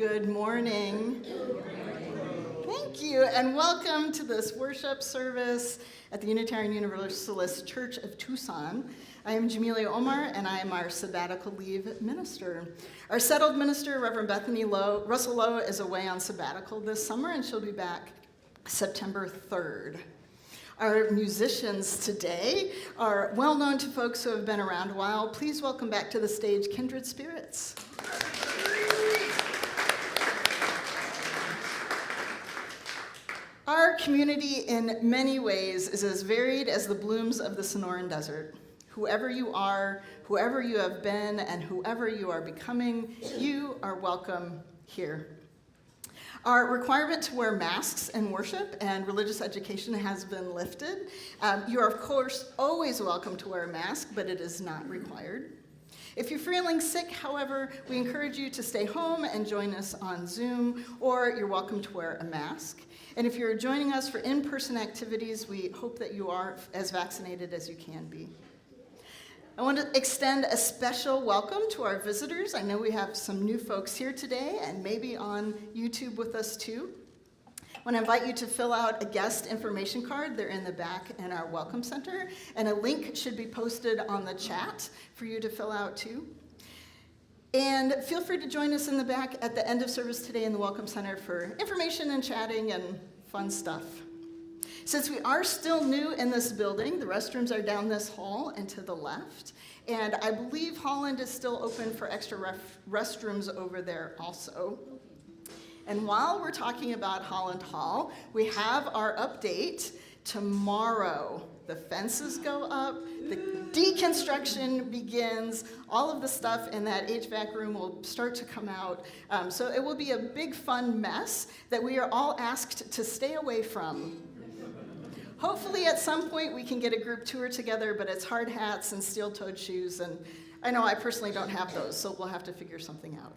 Good morning. Thank you, and welcome to this worship service at the Unitarian Universalist Church of Tucson. I am Jamelia Omar, and I am our sabbatical leave minister. Our settled minister, Reverend Bethany Russell Lowe, is away on sabbatical this summer, and she'll be back September 3rd. Our musicians today are well known to folks who have been around a while. Please welcome back to the stage Kindred Spirits. Our community in many ways is as varied as the blooms of the Sonoran Desert. Whoever you are, whoever you have been, and whoever you are becoming, you are welcome here. Our requirement to wear masks in worship and religious education has been lifted. You are, of course, always welcome to wear a mask, but it is not required. If you're feeling sick, however, we encourage you to stay home and join us on Zoom, or you're welcome to wear a mask. And if you're joining us for in-person activities, we hope that you are as vaccinated as you can be. I want to extend a special welcome to our visitors. I know we have some new folks here today and maybe on YouTube with us too. I want to invite you to fill out a guest information card. They're in the back in our Welcome Center, and a link should be posted on the chat for you to fill out too. And feel free to join us in the back at the end of service today in the Welcome Center for information and chatting and fun stuff. Since we are still new in this building, the restrooms are down this hall and to the left. And I believe Holland is still open for extra restrooms over there also. And while we're talking about Holland Hall, we have our update tomorrow. The fences go up, the deconstruction begins, all of the stuff in that HVAC room will start to come out. So it will be a big fun mess that we are all asked to stay away from. Hopefully at some point we can get a group tour together, but it's hard hats and steel-toed shoes, and I know I personally don't have those, so we'll have to figure something out.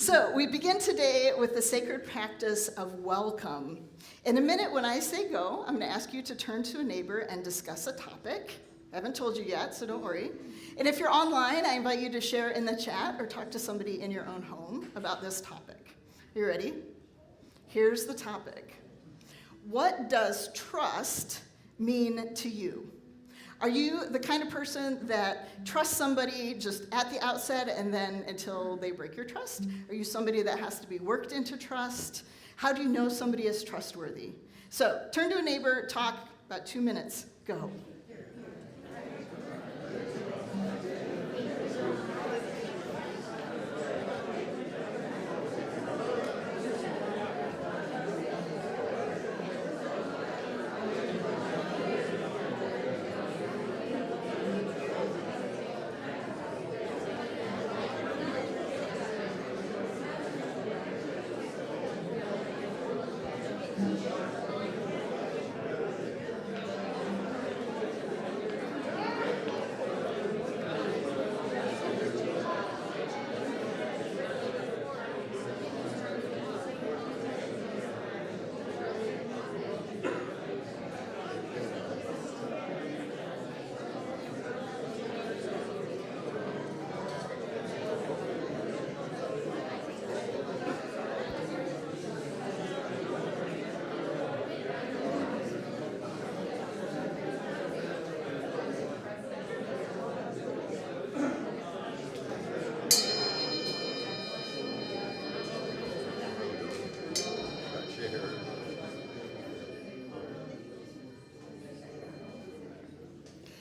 So we begin today with the sacred practice of welcome. In a minute when I say go, I'm going to ask you to turn to a neighbor and discuss a topic. I haven't told you yet, so don't worry. And if you're online, I invite you to share in the chat or talk to somebody in your own home about this topic. Are you ready? Here's the topic. What does trust mean to you? Are you the kind of person that trusts somebody just at the outset and then until they break your trust? Are you somebody that has to be worked into trust? How do you know somebody is trustworthy? So turn to a neighbor, talk about 2 minutes, go.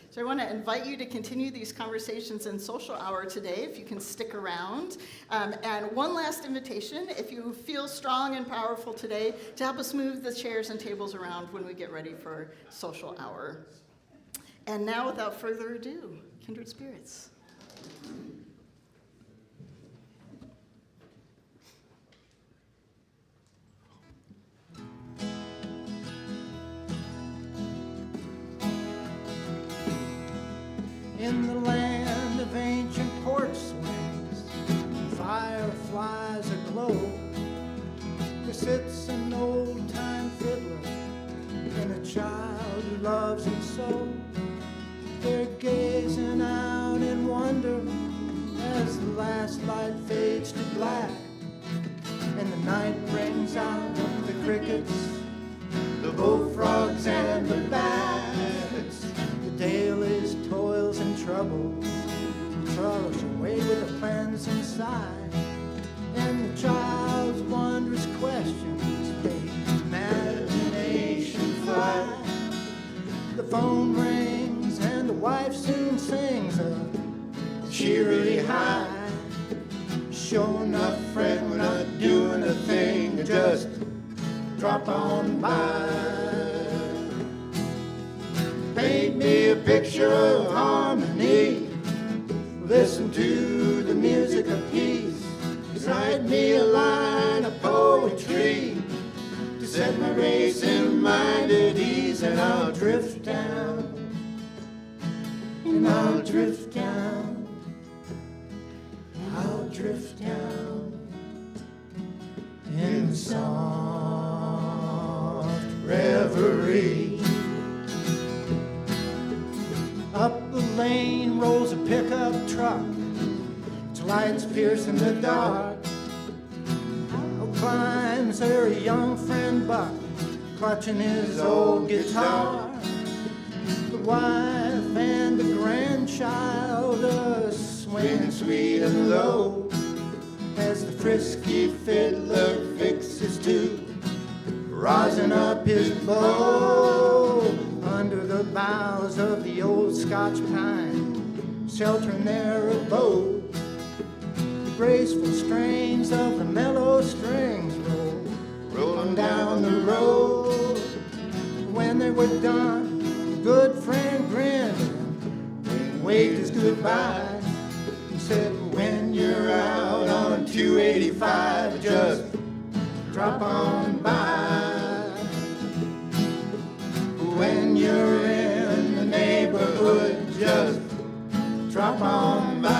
So I want to invite you to continue these conversations in social hour today, if you can stick around. And one last invitation, if you feel strong and powerful today, to help us move the chairs and tables around when we get ready for social hour. And now, without further ado, Kindred Spirits. In the land of ancient porch swings, fireflies aglow. There sits an old-time fiddler and a child who loves him so. They're gazing out in wonder as the last light fades to black. night brings out the crickets, the bullfrogs and the bats, the dailies, toils and trouble, trudge away with the plans inside, and the child's wondrous questions make imagination fly. The phone rings and the wife soon sings a cheery high. Sure enough, friend, we're not doing a thing, just drop on by. Paint me a picture of harmony, listen to the music of peace, write me a line of poetry to set my racing mind at ease, and I'll drift down, and I'll drift down, I'll drift down in soft reverie. Up the lane rolls a pickup truck, its lights piercing the dark. Out climbs there a young friend Buck, clutching his old guitar. The wife and the grandchild are swinging sweet and low, as the frisky fiddler fixes to rosin up his bow. Under the boughs of the old Scotch pine, sheltering their abode, the graceful strains of the mellow strings rolling down the road. When they were done, the good friend grinned and waved his goodbye. He said, when you're out on 285, just drop on by. When you're in the neighborhood, just drop on by.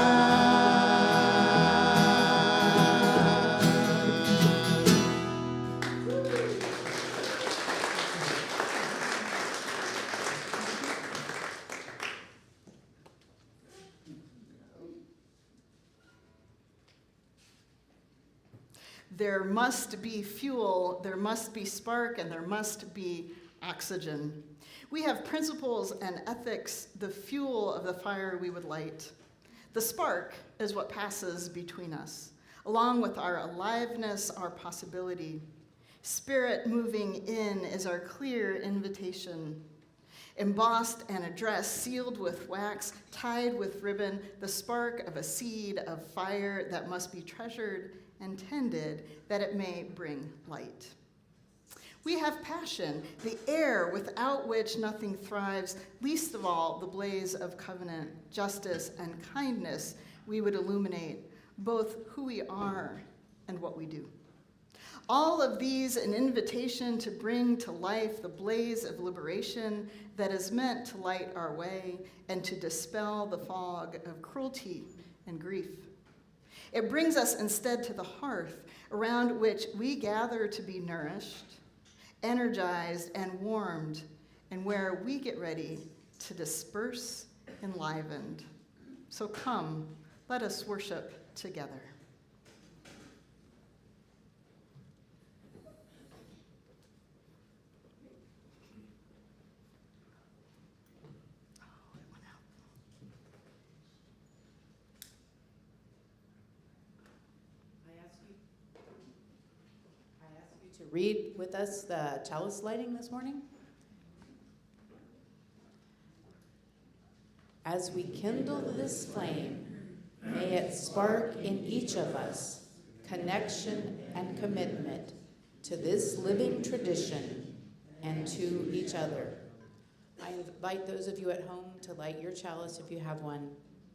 There must be fuel, there must be spark, and there must be oxygen. We have principles and ethics, the fuel of the fire we would light. The spark is what passes between us, along with our aliveness, our possibility. Spirit moving in is our clear invitation. Embossed and addressed, sealed with wax, tied with ribbon, the spark of a seed of fire that must be treasured and tended that it may bring light. We have passion, the air without which nothing thrives, least of all the blaze of covenant, justice, and kindness we would illuminate, both who we are and what we do. All of these an invitation to bring to life the blaze of liberation that is meant to light our way and to dispel the fog of cruelty and grief. It brings us instead to the hearth around which we gather to be nourished, energized and warmed, and where we get ready to disperse enlivened. So come, let us worship together. To read with us the chalice lighting this morning. As we kindle this flame, may it spark in each of us connection and commitment to this living tradition and to each other. I invite those of you at home to light your chalice, if you have one,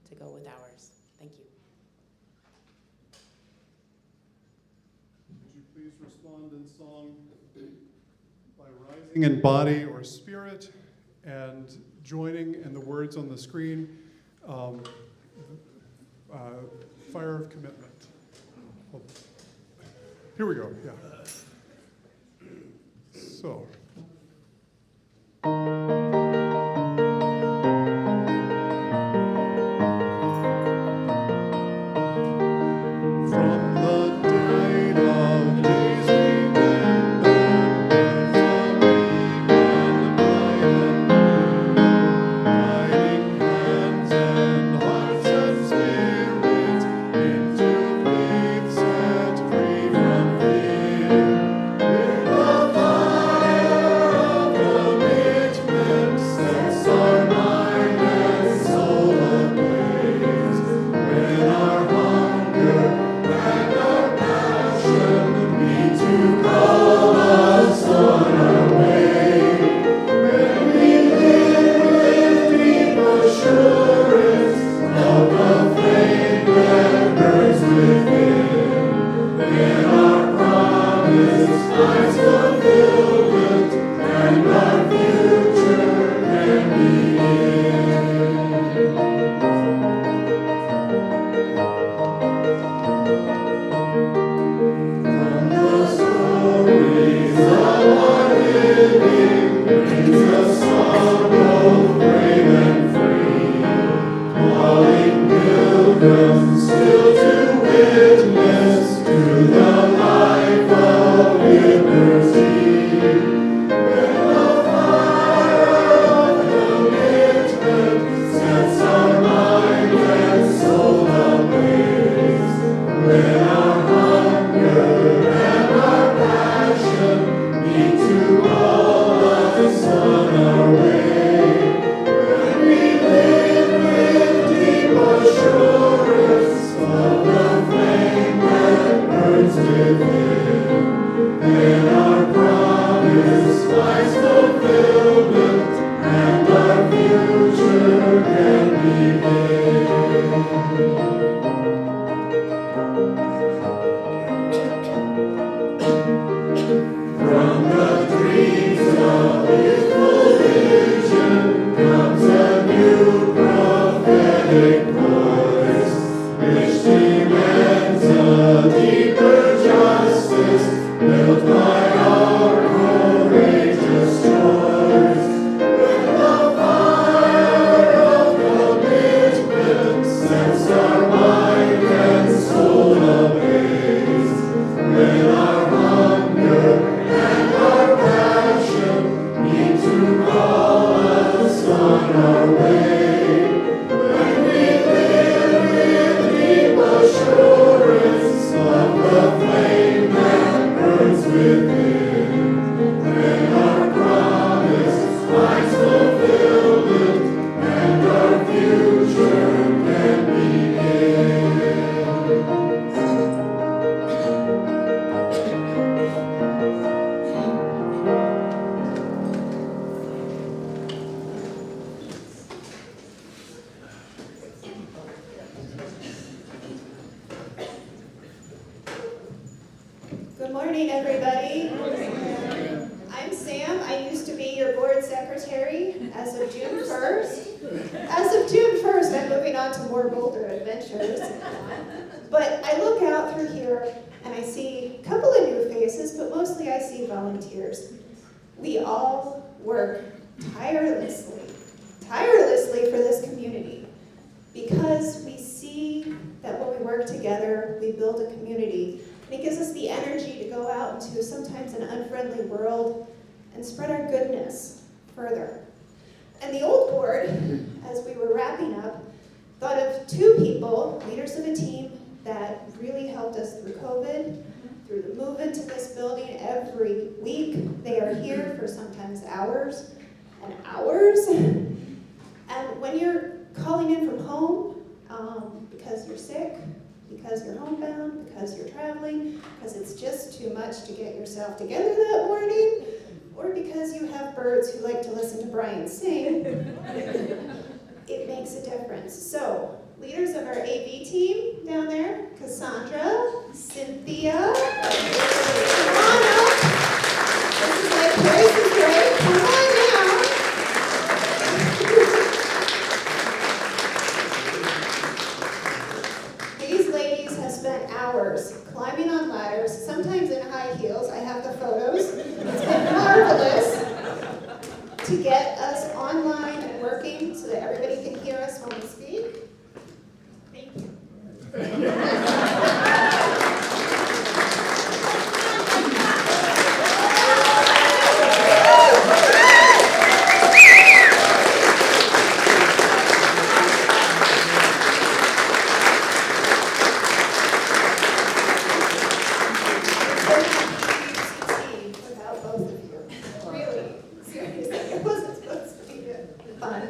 to go with ours. Thank you. Please respond in song by rising in body or spirit and joining in the words on the screen, fire of commitment. Here we go, yeah. So. From the tide of day Good morning, everybody. I'm Sam. I used to be your board secretary as of June 1st. As of June 1st, I'm moving on to more bolder adventures. But I look out through here and I see a couple of new faces, but mostly I see volunteers. We all work tirelessly for this community because we see that when we work together, we build a community. And it gives us the energy to go out into sometimes an unfriendly world and spread our goodness further. And the old board, as we were wrapping up, thought of two people, leaders of a team, that really helped us through COVID, through the move into this building every week. They are here for sometimes hours and hours. And when you're calling in from home because you're sick, because you're homebound, because you're traveling, because it's just too much to get yourself together that morning, or because you have birds who like to listen to Brian sing, it makes a difference. So, leaders of our AV team down there, Cassandra, Cynthia, come on up. This is like Price is Right. Come on down. These ladies have spent hours climbing on ladders, sometimes in high heels. I have the photos. It's been marvelous to get us online and working so that everybody can hear us when we speak. Thank you. UUCT without both of you. Really, seriously, it wasn't supposed to be fun.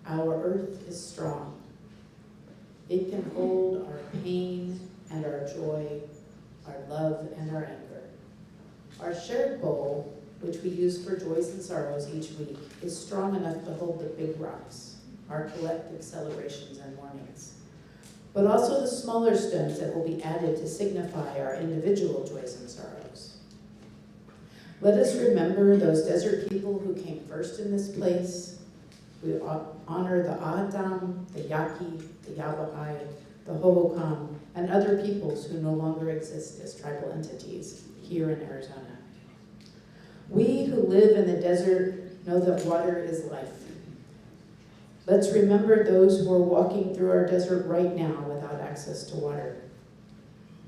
Our earth is strong. It can hold our pain and our joy, our love and our anger. Our shared bowl, which we use for joys and sorrows each week, is strong enough to hold the big rocks, our collective celebrations and mournings, but also the smaller stones that will be added to signify our individual joys and sorrows. Let us remember those desert people who came first in this place. We honor the Adam, the Yaqui, the Yavahai, the Hohokam, and other peoples who no longer exist as tribal entities here in Arizona. We who live in the desert know that water is life. Let's remember those who are walking through our desert right now without access to water.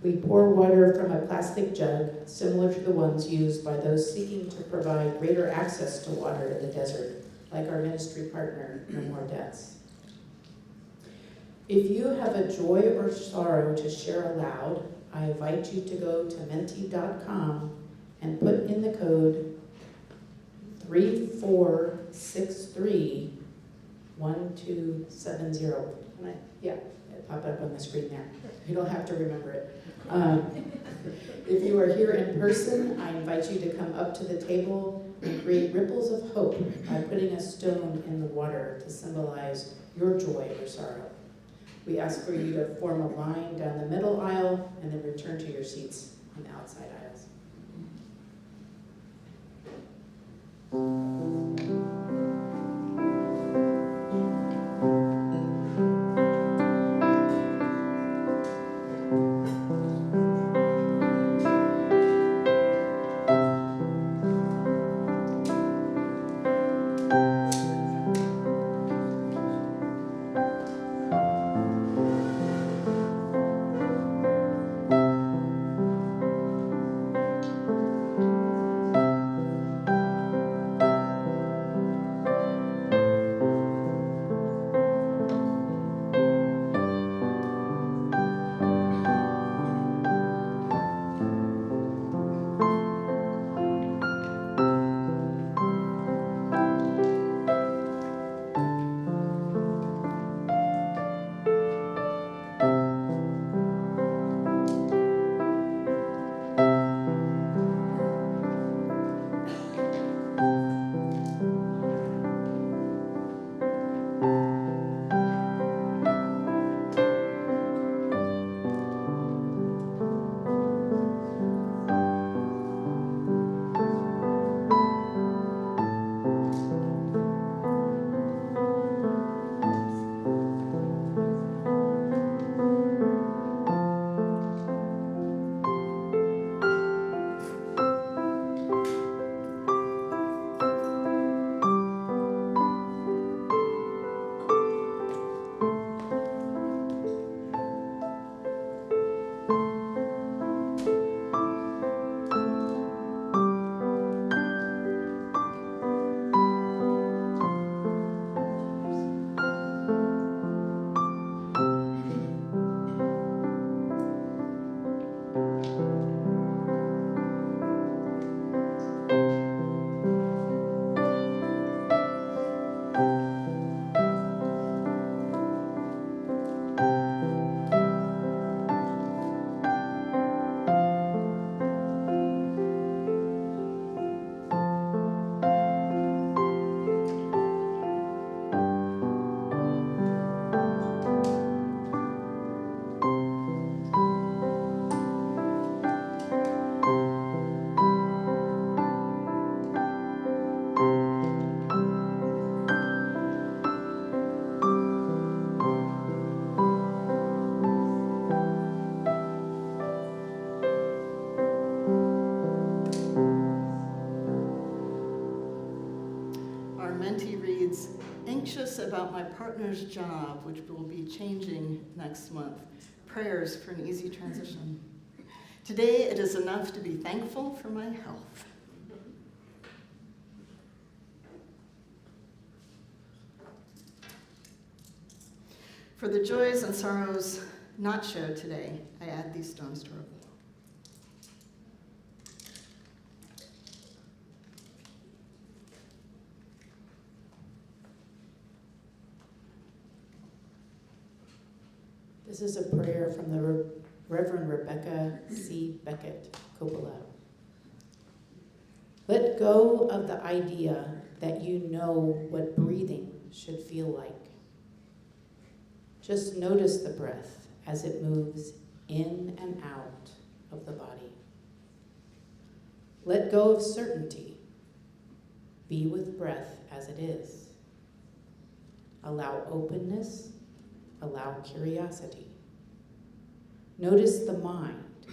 We pour water from a plastic jug similar to the ones used by those seeking to provide greater access to water in the desert, like our ministry partner, No More Deaths. If you have a joy or sorrow to share aloud, I invite you to go to menti.com and put in the code 34631270. Yeah, it popped up on the screen there. You don't have to remember it. If you are here in person, I invite you to come up to the table and create ripples of hope by putting a stone in the water to symbolize your joy or sorrow. We ask for you to form a line down the middle aisle and then return to your seats on the outside aisles. Anxious about my partner's job, which will be changing next month. Prayers for an easy transition. Today, it is enough to be thankful for my health. For the joys and sorrows not shared today, I add these stones to our bowl. This is a prayer from the Reverend Rebecca C. Beckett Coppola. Let go of the idea that you know what breathing should feel like. Just notice the breath as it moves in and out of the body. Let go of certainty. Be with breath as it is. Allow openness. Allow curiosity. Notice the mind,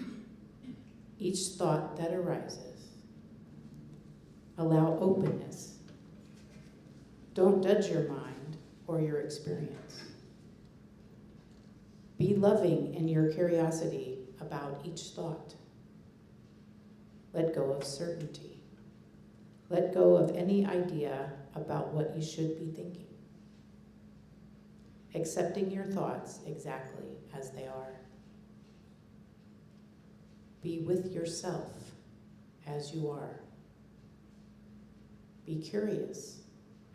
each thought that arises. Allow openness. Don't judge your mind or your experience. Be loving in your curiosity about each thought. Let go of certainty. Let go of any idea about what you should be thinking. Accepting your thoughts exactly as they are. Be with yourself as you are. Be curious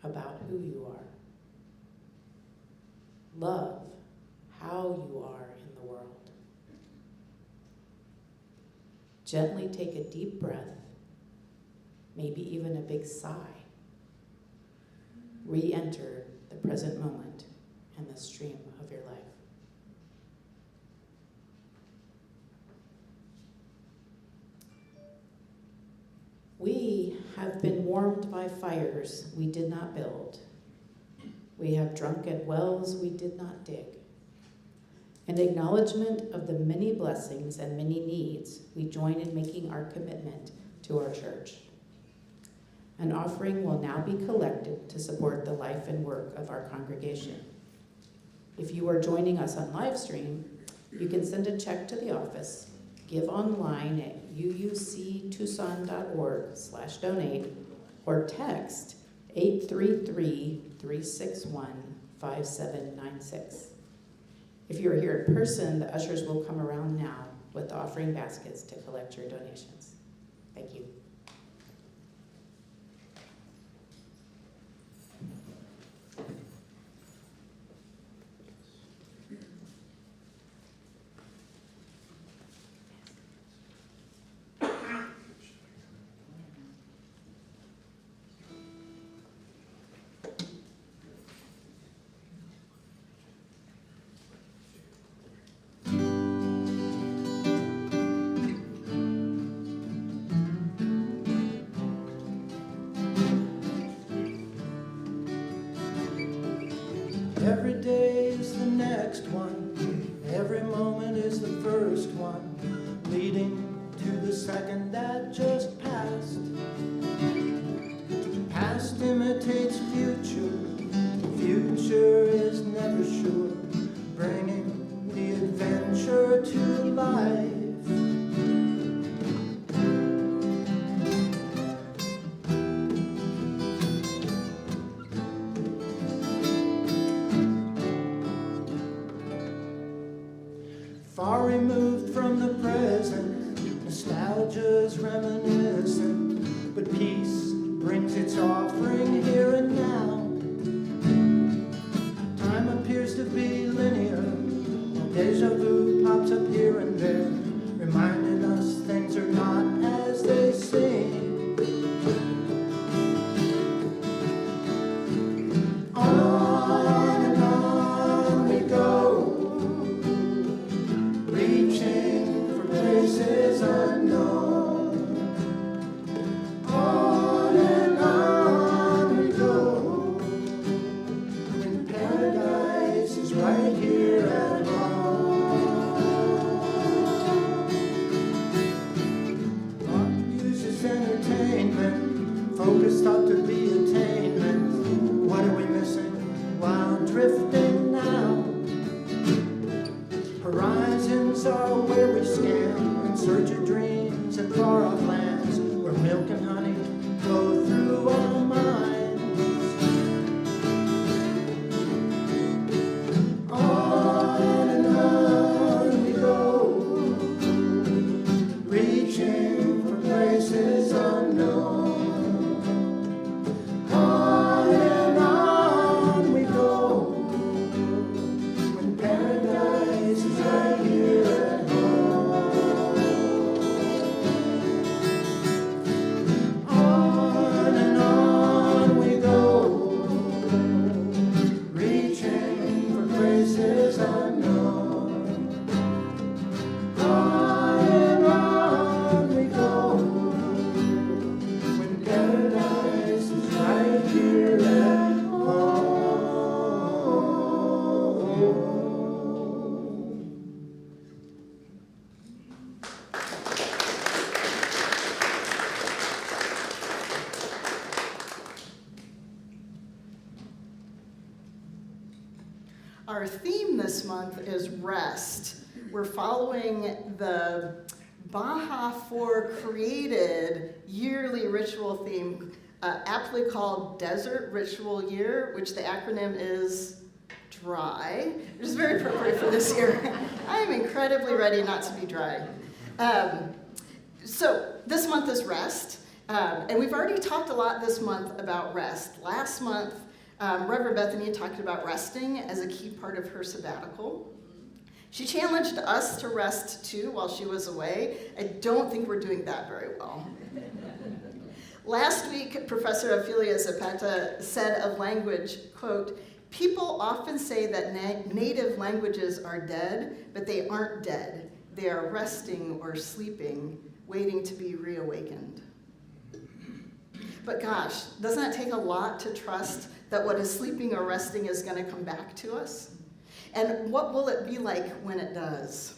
about who you are. Love how you are in the world. Gently take a deep breath, maybe even a big sigh. Re-enter the present moment and the stream of your life. We have been warmed by fires we did not build. We have drunk at wells we did not dig. In acknowledgement of the many blessings and many needs, we join in making our commitment to our church. An offering will now be collected to support the life and work of our congregation. If you are joining us on live stream, you can send a check to the office, give online at uuctucson.org/donate, or text 833-361-5796. If you are here in person, the ushers will come around now with the offering baskets to collect your donations. Thank you. Every day is the next one. Every moment is the first one, leading to the second that just passed. Past imitates future. Future is never sure, bringing the adventure to life. Far removed from the present, nostalgia's reminiscent, but peace brings its offering here and now. Time appears to be linear, while deja vu pops up here and there, reminding us things are not as they seem. On and on we go, reaching for places unknown. On and on we go, when paradise is right here at home. Art uses entertainment, focus thought to be attainment. What are we missing while drifting now? Horizons are where we scan in search of dreams and far off lands where milk and honey flow through our minds. On and on we go, reaching for places unknown. On and on we go, when paradise is right here at home. Our theme this month is rest. We're following the Baja 4 created yearly ritual theme, aptly called Desert Ritual Year, which the acronym is DRY, which is very appropriate for this year. I am incredibly ready not to be dry. So this month is rest, and we've already talked a lot this month about rest. Last month, Reverend Bethany talked about resting as a key part of her sabbatical. She challenged us to rest too while she was away. I don't think we're doing that very well. Last week, Professor Ophelia Zapata said of language, quote, "People often say that native languages are dead, but they aren't dead. They are resting or sleeping, waiting to be reawakened." But gosh, doesn't it take a lot to trust that what is sleeping or resting is going to come back to us? And what will it be like when it does?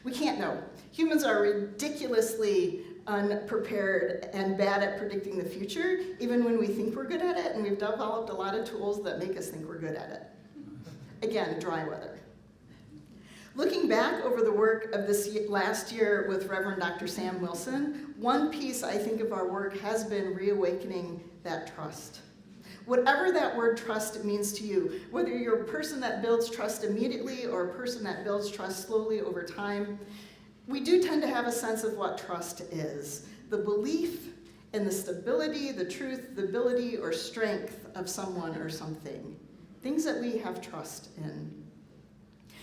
We can't know. Humans are ridiculously unprepared and bad at predicting the future, even when we think we're good at it, and we've developed a lot of tools that make us think we're good at it. Again, dry weather. Looking back over the work of this last year with Reverend Dr. Sam Wilson, one piece I think of our work has been reawakening that trust. Whatever that word trust means to you, whether you're a person that builds trust immediately or a person that builds trust slowly over time, we do tend to have a sense of what trust is. The belief in the stability, the truth, the ability, or strength of someone or something. Things that we have trust in.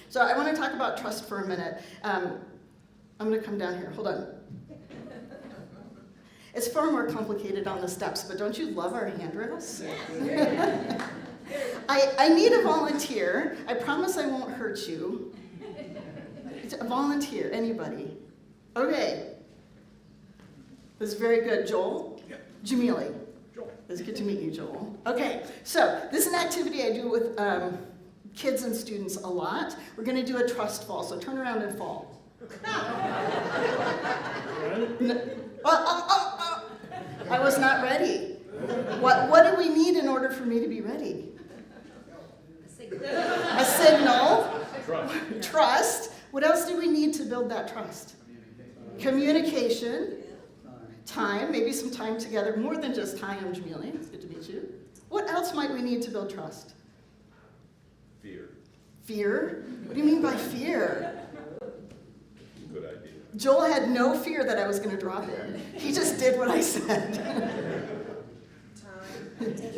So I want to talk about trust for a minute. I'm going to come down here. Hold on. It's far more complicated on the steps, but don't you love our handrails? I need a volunteer. I promise I won't hurt you. A volunteer, anybody. Okay. This is very good. Joel? Yeah. Jamili. Joel. It's good to meet you, Joel. Okay, so this is an activity I do with kids and students a lot. We're going to do a trust fall, so turn around and fall. I was not ready. What do we need in order for me to be ready? A signal. Trust. What else do we need to build that trust? Communication. Time. Maybe some time together. More than just time, Jamili. It's good to meet you. What else might we need to build trust? Fear. Fear? What do you mean by fear? Good idea. Joel had no fear that I was going to drop in. He just did what I said.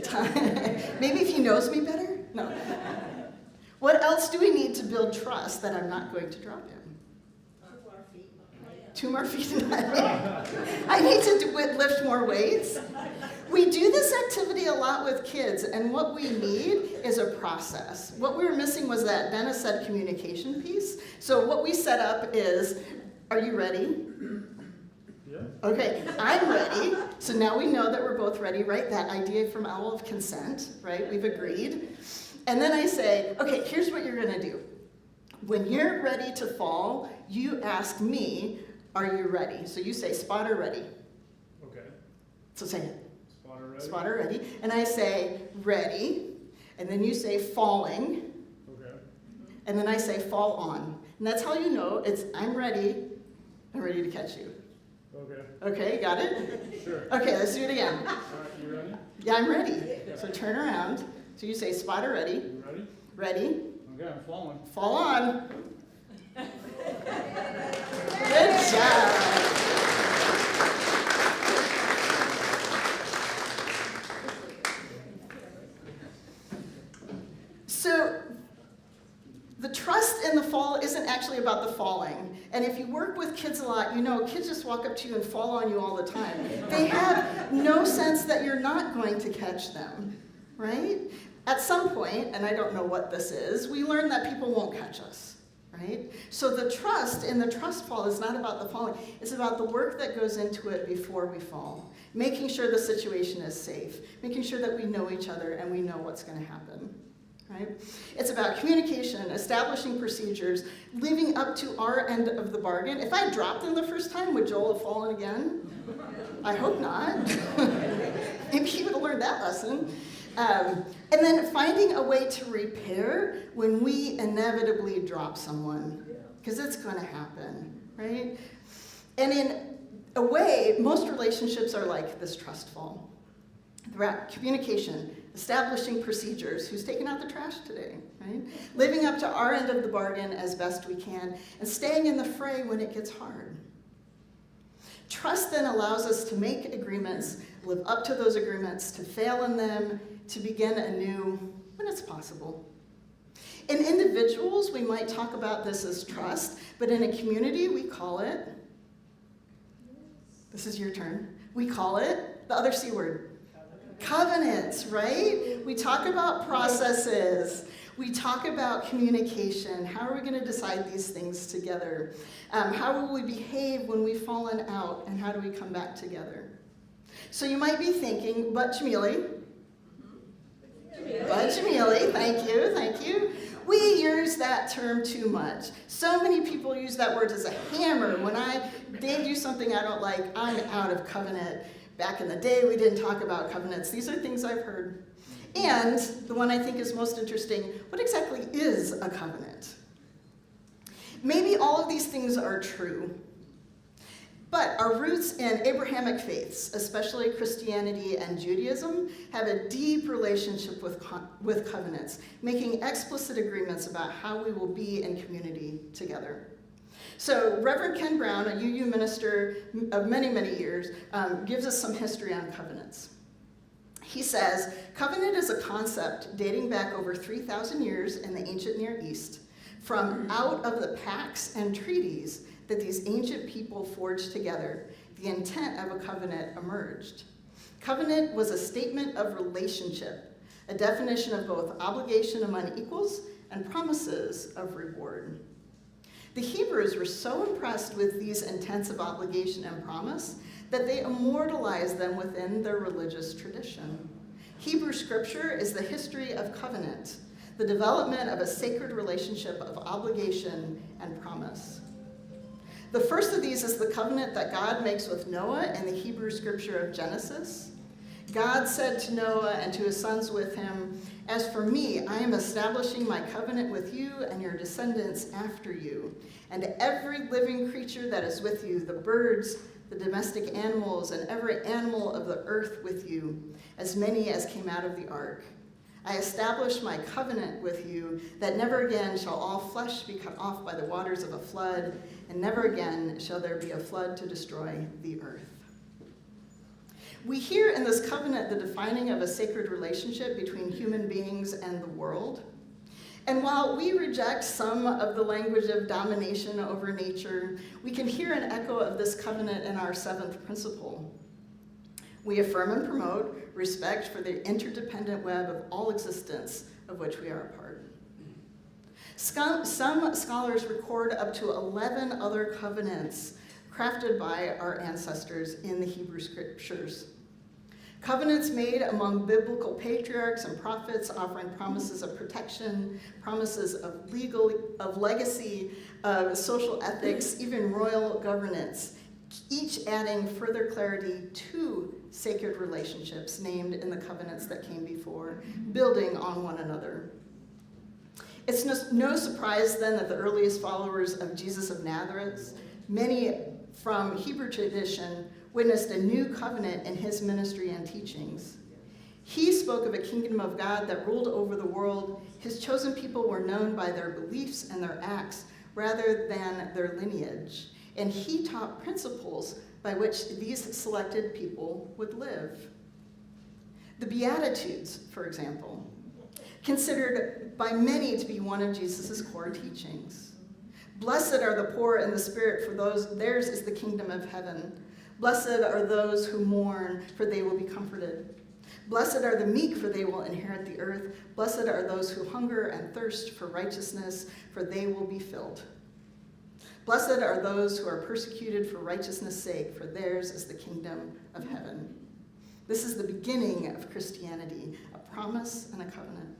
Time. Maybe if he knows me better? No. What else do we need to build trust that I'm not going to drop in? 2 more feet. I need to lift more weights. We do this activity a lot with kids, and what we need is a process. What we were missing was that Dennis said communication piece. So what we set up is, are you ready? Yeah. Okay, I'm ready. So now we know that we're both ready, right? That idea from Owl of Consent, right? We've agreed. And then I say, okay, here's what you're going to do. When you're ready to fall, you ask me, are you ready? So you say, spotter ready. Okay. So say it. Spotter ready. Spotter ready. And I say, ready. And then you say, falling. Okay. And then I say, fall on. And that's how you know it's, I'm ready to catch you. Okay. Okay, got it? Sure. Okay, let's do it again. All right, you ready? Yeah, I'm ready. So turn around. So you say, spotter ready. You ready? Ready. Okay, I'm falling. Fall on. Good job. So the trust in the fall isn't actually about the falling. And if you work with kids a lot, you know kids just walk up to you and fall on you all the time. They have no sense that you're not going to catch them, right? At some point, and I don't know what this is, we learn that people won't catch us, right? So the trust in the trust fall is not about the falling. It's about the work that goes into it before we fall. Making sure the situation is safe. Making sure that we know each other and we know what's going to happen. right? It's about communication, establishing procedures, living up to our end of the bargain. If I dropped him the first time, would Joel have fallen again? I hope not. Maybe he would have learned that lesson. And then finding a way to repair when we inevitably drop someone, because it's going to happen, right? And in a way, most relationships are like this trust fall. Throughout communication, establishing procedures, who's taking out the trash today, right? Living up to our end of the bargain as best we can, and staying in the fray when it gets hard. Trust then allows us to make agreements, live up to those agreements, to fail in them, to begin anew when it's possible. In individuals, we might talk about this as trust, but in a community, we call it, this is your turn, we call it the other C word. Covenants, right? We talk about processes. We talk about communication. How are we going to decide these things together? How will we behave when we've fallen out, and how do we come back together? So you might be thinking, but Jamili, thank you. We use that term too much. So many people use that word as a hammer. When they do something I don't like, I'm out of covenant. Back in the day, we didn't talk about covenants. These are things I've heard. And the one I think is most interesting, what exactly is a covenant? Maybe all of these things are true, but our roots in Abrahamic faiths, especially Christianity and Judaism, have a deep relationship with covenants, making explicit agreements about how we will be in community together. So Reverend Ken Brown, a UU minister of many, many years, gives us some history on covenants. He says, covenant is a concept dating back over 3,000 years in the ancient Near East, from out of the pacts and treaties that these ancient people forged together, the intent of a covenant emerged. Covenant was a statement of relationship, a definition of both obligation among equals and promises of reward. The Hebrews were so impressed with these intents of obligation and promise that they immortalized them within their religious tradition. Hebrew scripture is the history of covenant, the development of a sacred relationship of obligation and promise. The first of these is the covenant that God makes with Noah in the Hebrew scripture of Genesis. God said to Noah and to his sons with him, "As for me, I am establishing my covenant with you and your descendants after you, and every living creature that is with you, the birds, the domestic animals, and every animal of the earth with you, as many as came out of the ark. I establish my covenant with you, that never again shall all flesh be cut off by the waters of a flood, and never again shall there be a flood to destroy the earth." We hear in this covenant the defining of a sacred relationship between human beings and the world. And while we reject some of the language of domination over nature, we can hear an echo of this covenant in our seventh principle. We affirm and promote respect for the interdependent web of all existence of which we are a part. Some scholars record up to 11 other covenants crafted by our ancestors in the Hebrew scriptures. Covenants made among biblical patriarchs and prophets offering promises of protection, promises of legacy, of social ethics, even royal governance, each adding further clarity to sacred relationships named in the covenants that came before, building on one another. It's no surprise then that the earliest followers of Jesus of Nazareth, many from Hebrew tradition, witnessed a new covenant in his ministry and teachings. He spoke of a kingdom of God that ruled over the world. His chosen people were known by their beliefs and their acts rather than their lineage. And he taught principles by which these selected people would live. The Beatitudes, for example, considered by many to be one of Jesus' core teachings. Blessed are the poor in the spirit, for theirs is the kingdom of heaven. Blessed are those who mourn, for they will be comforted. Blessed are the meek, for they will inherit the earth. Blessed are those who hunger and thirst for righteousness, for they will be filled. Blessed are those who are persecuted for righteousness' sake, for theirs is the kingdom of heaven. This is the beginning of Christianity, a promise and a covenant.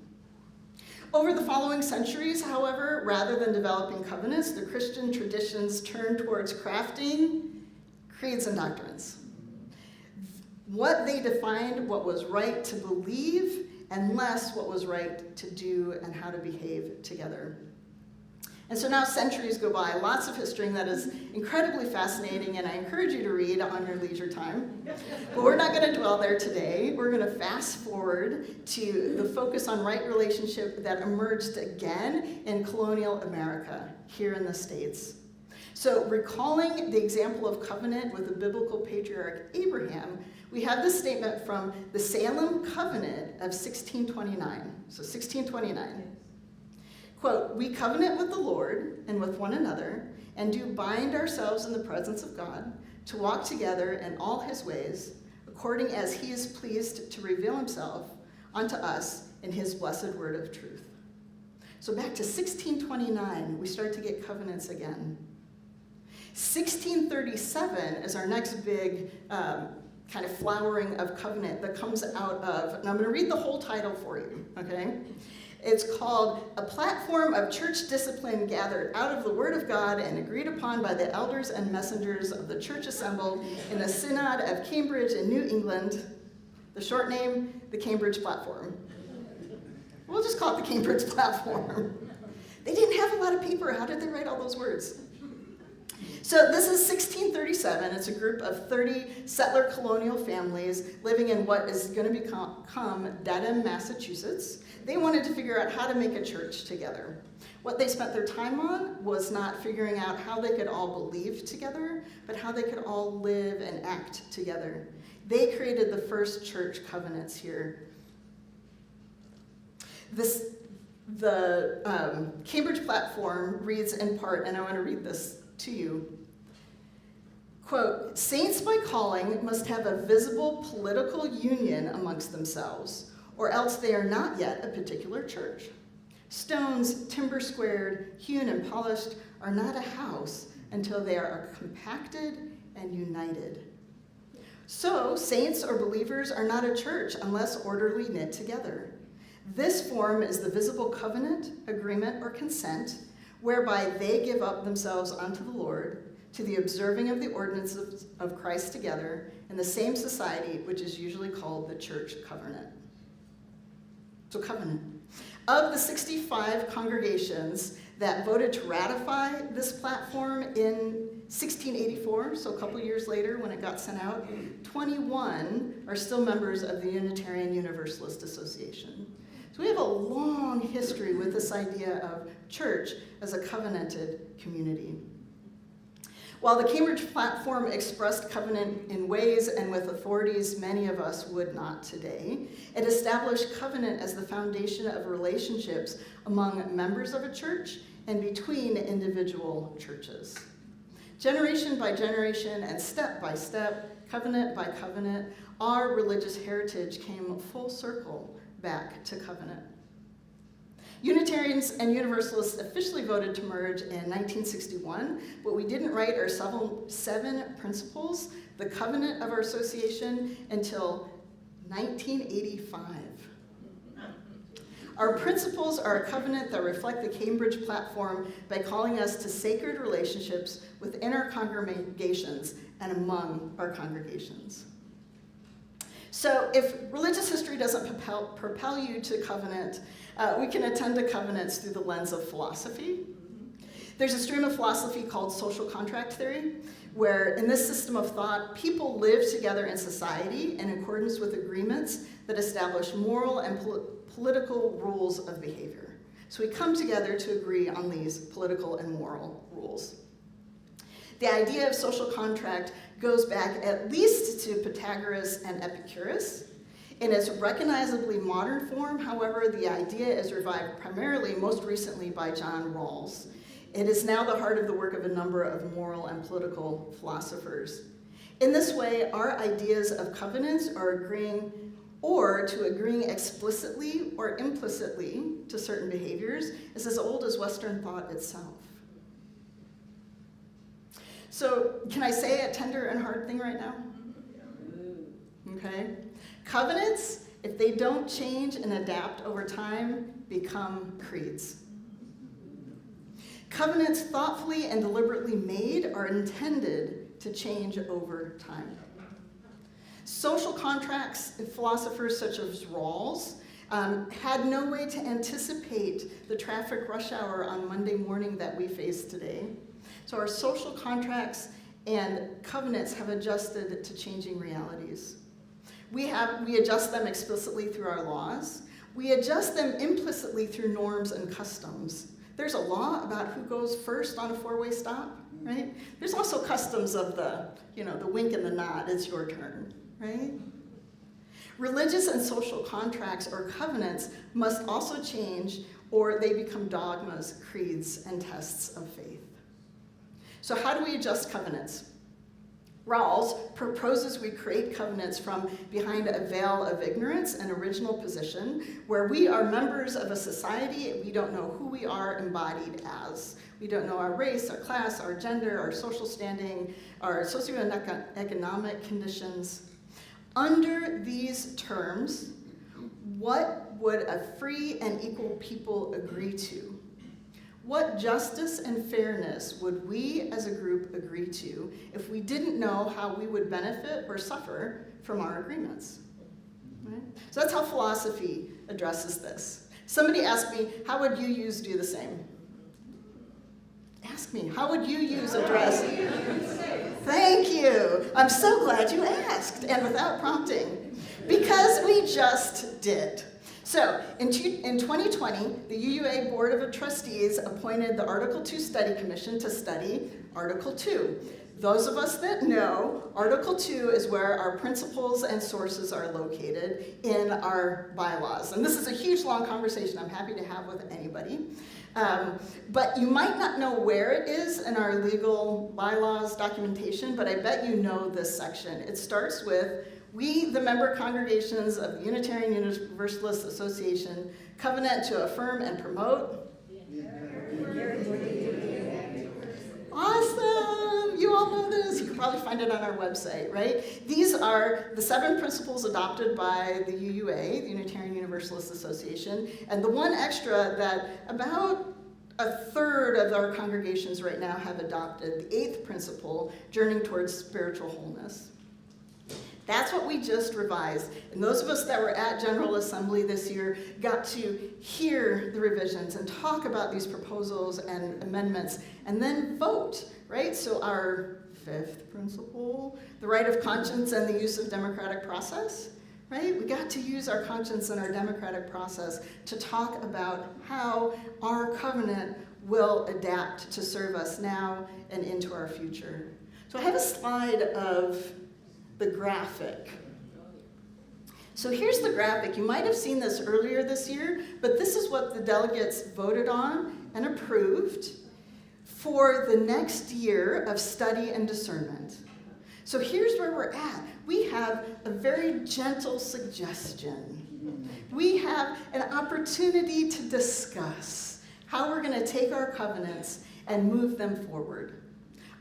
Over the following centuries, however, rather than developing covenants, the Christian traditions turned towards crafting creeds and doctrines. What they defined what was right to believe and less what was right to do and how to behave together. And so now centuries go by, lots of history that is incredibly fascinating, and I encourage you to read on your leisure time. But we're not going to dwell there today. We're going to fast forward to the focus on right relationship that emerged again in colonial America, here in the States. So recalling the example of covenant with the biblical patriarch Abraham, we have this statement from the Salem Covenant of 1629. So 1629. Quote, "We covenant with the Lord and with one another, and do bind ourselves in the presence of God, to walk together in all his ways, according as he is pleased to reveal himself unto us in his blessed word of truth." So back to 1629, we start to get covenants again. 1637 is our next big kind of flowering of covenant that comes out of, and I'm going to read the whole title for you, okay? It's called "A Platform of Church Discipline Gathered Out of the Word of God and Agreed Upon by the Elders and Messengers of the Church Assembled in the Synod of Cambridge in New England." The short name, the Cambridge Platform. We'll just call it the Cambridge Platform. They didn't have a lot of paper. How did they write all those words? So this is 1637. It's a group of 30 settler colonial families living in what is going to become Dedham, Massachusetts. They wanted to figure out how to make a church together. What they spent their time on was not figuring out how they could all believe together, but how they could all live and act together. They created the first church covenants here. The Cambridge Platform reads in part, and I want to read this to you. Quote, "Saints by calling must have a visible political union amongst themselves, or else they are not yet a particular church. Stones, timber squared, hewn and polished, are not a house until they are compacted and united. So, saints or believers are not a church unless orderly knit together. This form is the visible covenant, agreement, or consent, whereby they give up themselves unto the Lord, to the observing of the ordinances of Christ together in the same society, which is usually called the church covenant." So covenant. Of the 65 congregations that voted to ratify this platform in 1684, so a couple years later when it got sent out, 21 are still members of the Unitarian Universalist Association. So we have a long history with this idea of church as a covenanted community. While the Cambridge Platform expressed covenant in ways and with authorities many of us would not today, it established covenant as the foundation of relationships among members of a church and between individual churches. Generation by generation and step by step, covenant by covenant, our religious heritage came full circle back to covenant. Unitarians and Universalists officially voted to merge in 1961, but we didn't write our seven principles, the covenant of our association, until 1985. Our principles are a covenant that reflect the Cambridge Platform by calling us to sacred relationships within our congregations and among our congregations. So if religious history doesn't propel you to covenant, we can attend to covenants through the lens of philosophy. There's a stream of philosophy called social contract theory, where in this system of thought, people live together in society in accordance with agreements that establish moral and political rules of behavior. So we come together to agree on these political and moral rules. The idea of social contract goes back at least to Pythagoras and Epicurus. In its recognizably modern form, however, the idea is revived primarily, most recently, by John Rawls. It is now the heart of the work of a number of moral and political philosophers. In this way, our ideas of covenants are agreeing explicitly or implicitly to certain behaviors is as old as Western thought itself. So, can I say a tender and hard thing right now? Okay. Covenants if they don't change and adapt over time, become creeds. Covenants thoughtfully and deliberately made are intended to change over time. Social contracts, philosophers such as Rawls, had no way to anticipate the traffic rush hour on Monday morning that we face today. So our social contracts and covenants have adjusted to changing realities. We adjust them explicitly through our laws. We adjust them implicitly through norms and customs. There's a law about who goes first on a four-way stop, right? There's also customs of the wink and the nod, it's your turn, right? Religious and social contracts or covenants must also change, or they become dogmas, creeds, and tests of faith. So how do we adjust covenants? Rawls proposes we create covenants from behind a veil of ignorance and original position, where we are members of a society and we don't know who we are embodied as. We don't know our race, our class, our gender, our social standing, our socioeconomic conditions. Under these terms, what would a free and equal people agree to? What justice and fairness would we as a group agree to if we didn't know how we would benefit or suffer from our agreements? Right? So that's how philosophy addresses this. Somebody asked me, how would UUs do the same? Ask me, how would UUs address? Thank you. I'm so glad you asked, and without prompting, because we just did. So, in 2020, the UUA Board of Trustees appointed the Article 2 Study Commission to study Article 2. Those of us that know, Article 2 is where our principles and sources are located in our bylaws. And this is a huge, long conversation I'm happy to have with anybody. But you might not know where it is in our legal bylaws documentation, but I bet you know this section. It starts with, we, the member congregations of the Unitarian Universalist Association, covenant to affirm and promote. Awesome! You all know this. You can probably find it on our website, right? These are the 7 principles adopted by the UUA, the Unitarian Universalist Association, and the one extra that about a third of our congregations right now have adopted, the 8th principle, journeying towards spiritual wholeness. That's what we just revised. And those of us that were at General Assembly this year got to hear the revisions and talk about these proposals and amendments and then vote, right? So our 5th principle, the right of conscience and the use of democratic process, right? We got to use our conscience and our democratic process to talk about how our covenant will adapt to serve us now and into our future. So I have a slide of the graphic. So here's the graphic. You might have seen this earlier this year, but this is what the delegates voted on and approved for the next year of study and discernment. So here's where we're at. We have a very gentle suggestion. We have an opportunity to discuss how we're going to take our covenants and move them forward.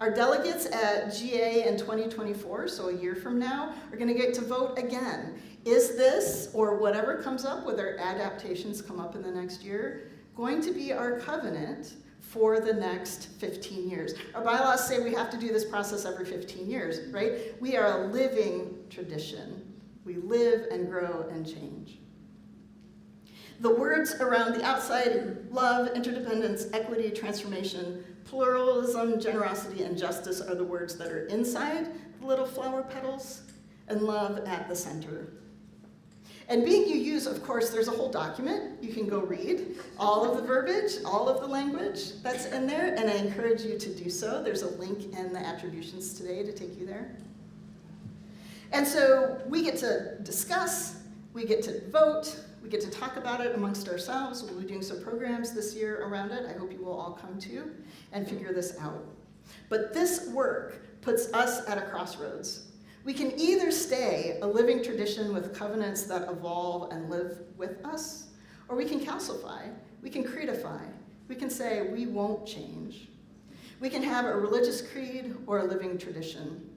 Our delegates at GA in 2024, so a year from now, are going to get to vote again. Is this, or whatever comes up, whether adaptations come up in the next year, going to be our covenant for the next 15 years? Our bylaws say we have to do this process every 15 years, right? We are a living tradition. We live and grow and change. The words around the outside, love, interdependence, equity, transformation, pluralism, generosity, and justice are the words that are inside the little flower petals, and love at the center. And being UUs, of course, there's a whole document you can go read. All of the verbiage, all of the language that's in there, and I encourage you to do so. There's a link in the attributions today to take you there. And so we get to discuss, we get to vote, we get to talk about it amongst ourselves. We'll be doing some programs this year around it. I hope you will all come to and figure this out. But this work puts us at a crossroads. We can either stay a living tradition with covenants that evolve and live with us, or we can calcify, we can creedify, we can say we won't change. We can have a religious creed or a living tradition.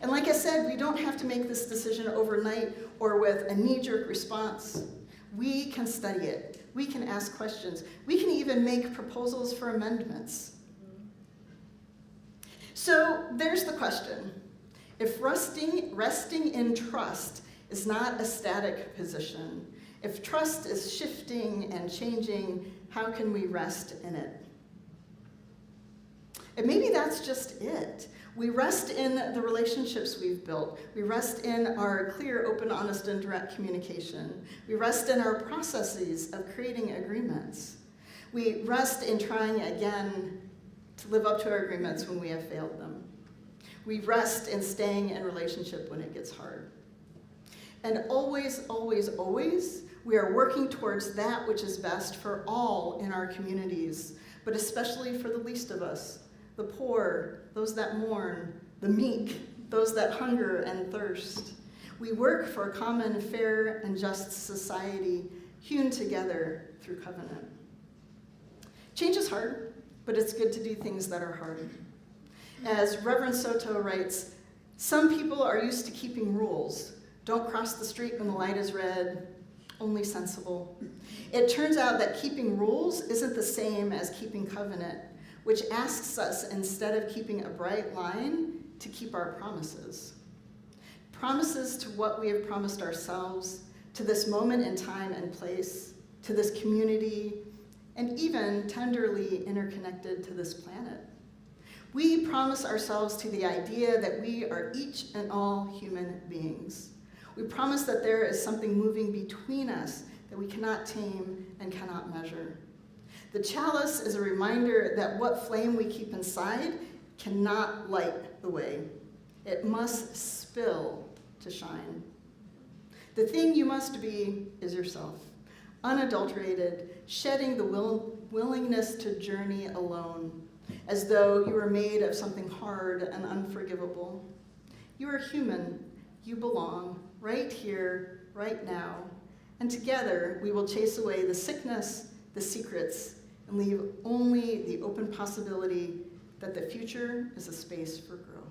And like I said, we don't have to make this decision overnight or with a knee-jerk response. We can study it. We can ask questions. We can even make proposals for amendments. So there's the question. If resting in trust is not a static position, if trust is shifting and changing, how can we rest in it? And maybe that's just it. We rest in the relationships we've built. We rest in our clear, open, honest, and direct communication. We rest in our processes of creating agreements. We rest in trying again to live up to our agreements when we have failed them. We rest in staying in relationship when it gets hard. And always, always, always, we are working towards that which is best for all in our communities, but especially for the least of us, the poor, those that mourn, the meek, those that hunger and thirst. We work for a common, fair, and just society hewn together through covenant. Change is hard, but it's good to do things that are hard. As Reverend Soto writes, some people are used to keeping rules. Don't cross the street when the light is red, only sensible. It turns out that keeping rules isn't the same as keeping covenant, which asks us, instead of keeping a bright line, to keep our promises. Promises to what we have promised ourselves, to this moment in time and place, to this community, and even tenderly interconnected to this planet. We promise ourselves to the idea that we are each and all human beings. We promise that there is something moving between us that we cannot tame and cannot measure. The chalice is a reminder that what flame we keep inside cannot light the way. It must spill to shine. The thing you must be is yourself, unadulterated, shedding the willingness to journey alone, as though you were made of something hard and unforgivable. You are human. You belong right here, right now, and together we will chase away the sickness, the secrets, and leave only the open possibility that the future is a space for growth.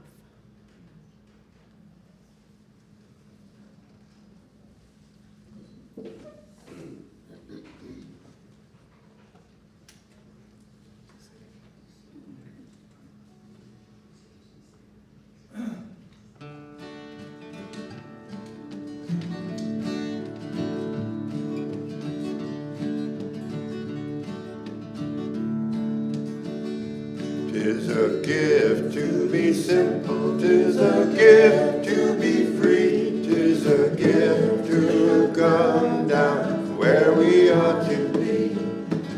Tis a gift to be simple, tis a gift to be free, tis a gift to come down where we ought to be.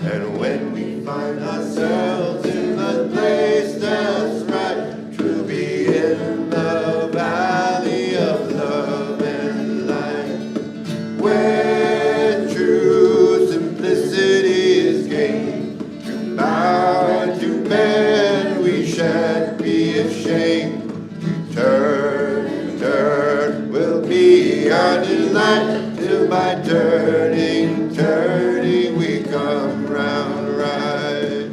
And when we find ourselves in the place that's right, to be in the valley of love and light, where true simplicity is gained, to bow and to bend we shan't be ashamed. To turn will be our delight, till by turning we come round right.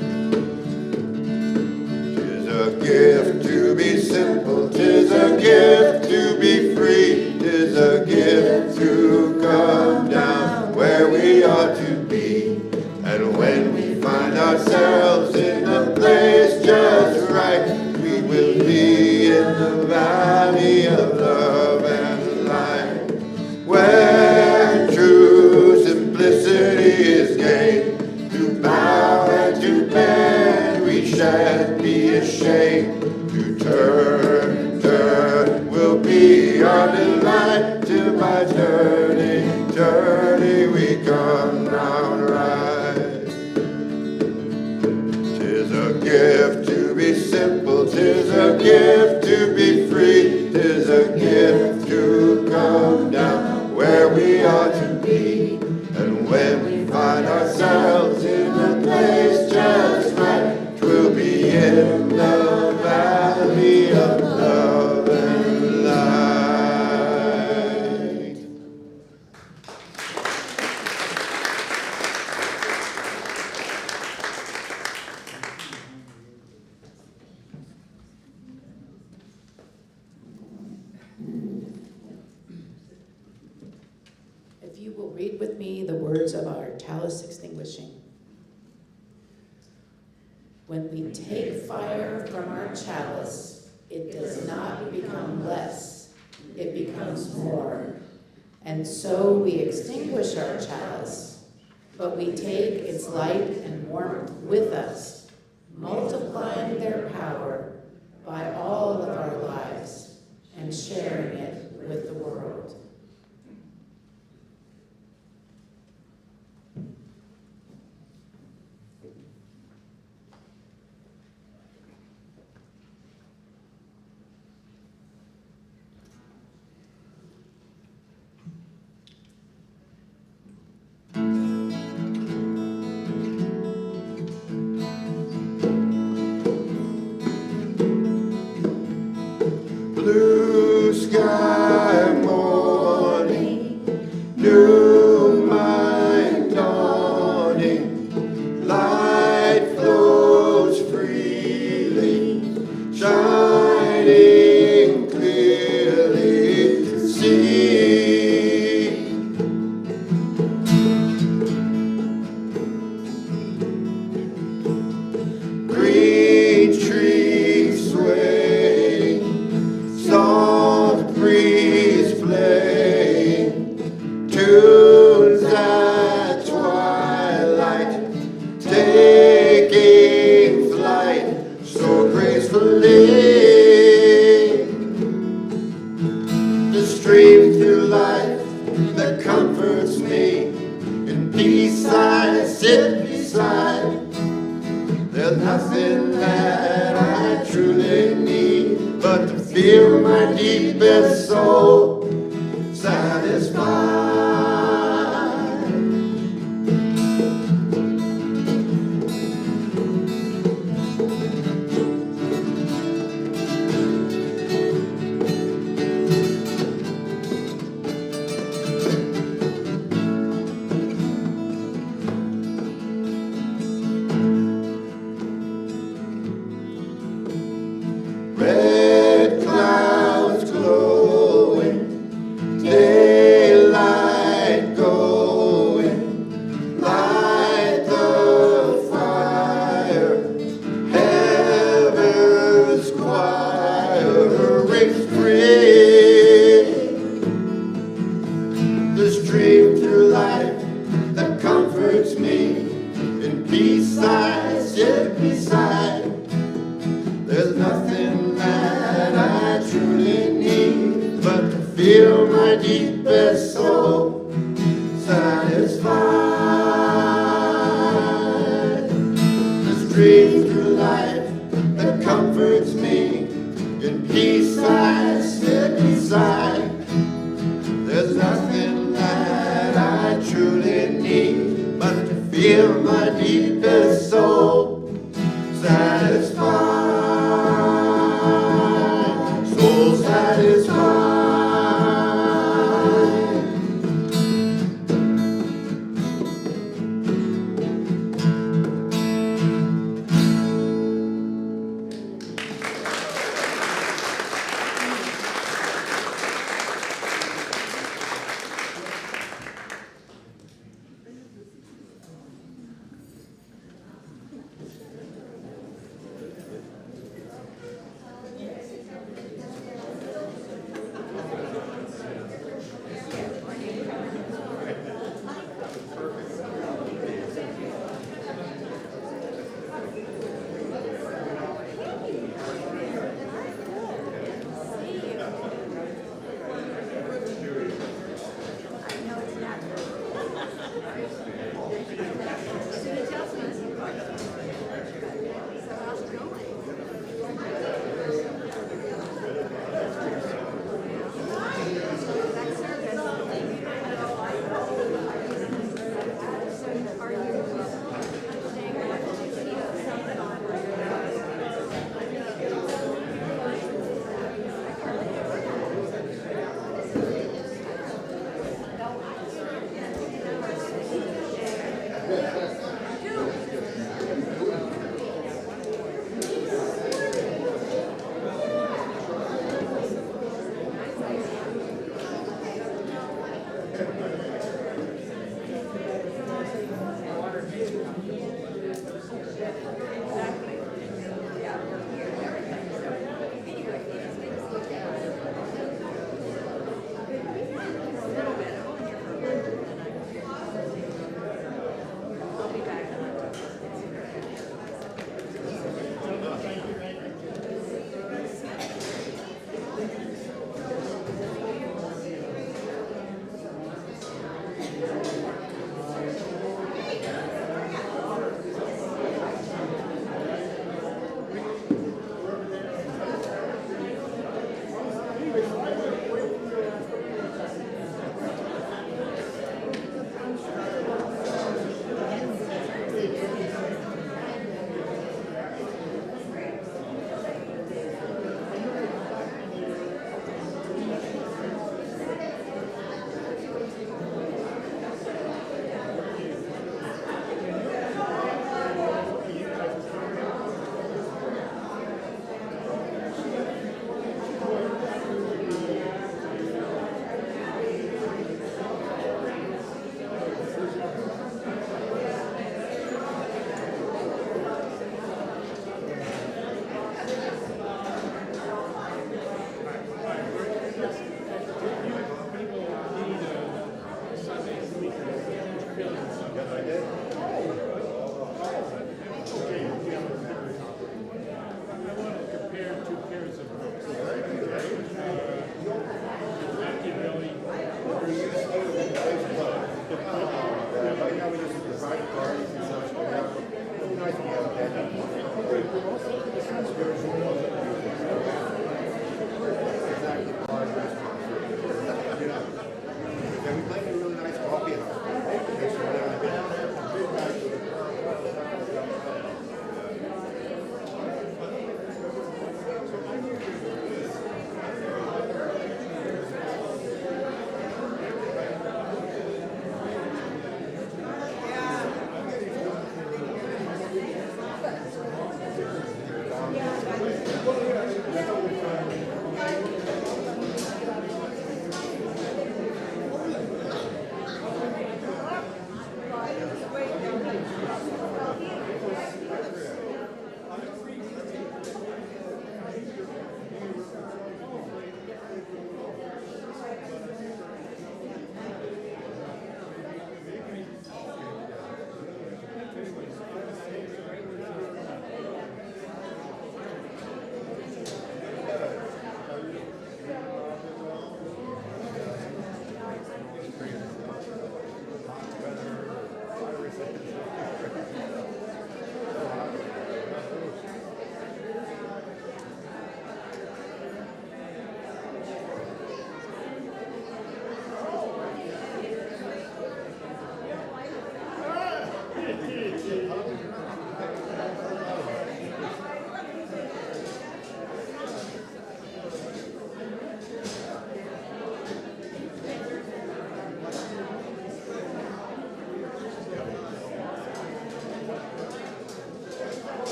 Tis a gift to be simple, tis a gift to be free, tis a gift to come down where we ought to be. And when we find ourselves in a place just right, we will be in the valley of love and light, where true simplicity is gained. To bow and to bend we shan't be ashamed. To turn will be our delight, till by turning we come round right. Tis a gift to be simple, tis a gift to be free, tis a gift to come down where we ought to be. And when we find ourselves in a place just right, 'twill be in the valley of love and light. chalice extinguishing. When we take fire from our chalice, it does not become less, it becomes more. And so we extinguish our chalice, but we take its light and warmth with us, multiplying their power by all of our lives and sharing it with the world. Blue sky morning, new mind dawning, light flows freely, shining clearly to see. Green trees swaying, soft breeze playing, tunes at twilight, taking flight so gracefully. The stream through life that comforts me, in peace I sit beside. There's nothing that I truly need but to feel my deepest soul satisfied. Red clouds glowing, daylight going, light the fire, heaven's choir rings free. The stream through life that comforts me, in peace I sit beside. There's nothing that I truly need but to feel my deepest soul satisfied. The stream through life that comforts me, in peace I sit beside. There's nothing that I truly need but to feel my deepest soul satisfied. Soul satisfied.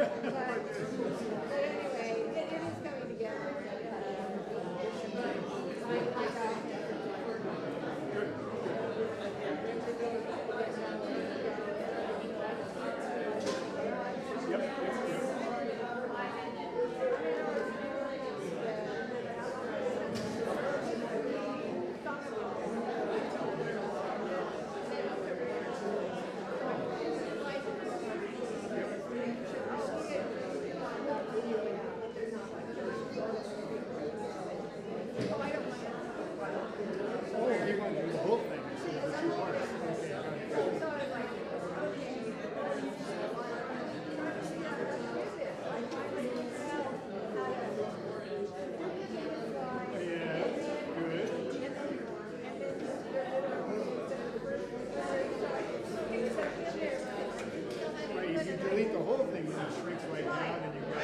anyway, it is coming together. Oh, he wanted to do the whole thing instead of the 2 parts. Okay, I got it. Yeah, good. Right, if you delete the whole thing, then it shrinks right down and you got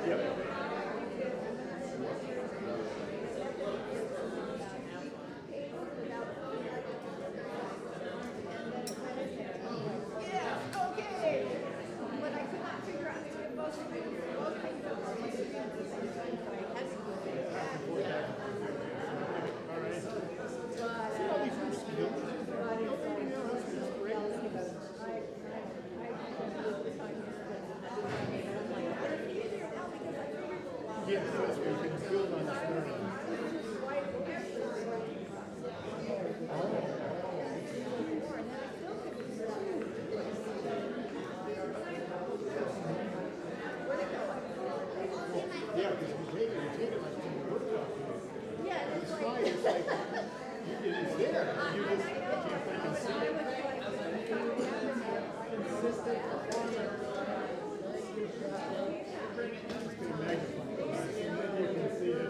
Yep. Yes, that's where you can build on this learning. Yeah, because you take it like from the workshop. The slide is like, it's there. You just can't think and see it. Consistent performance. It's been magnified. And then you can see it.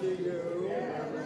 See you.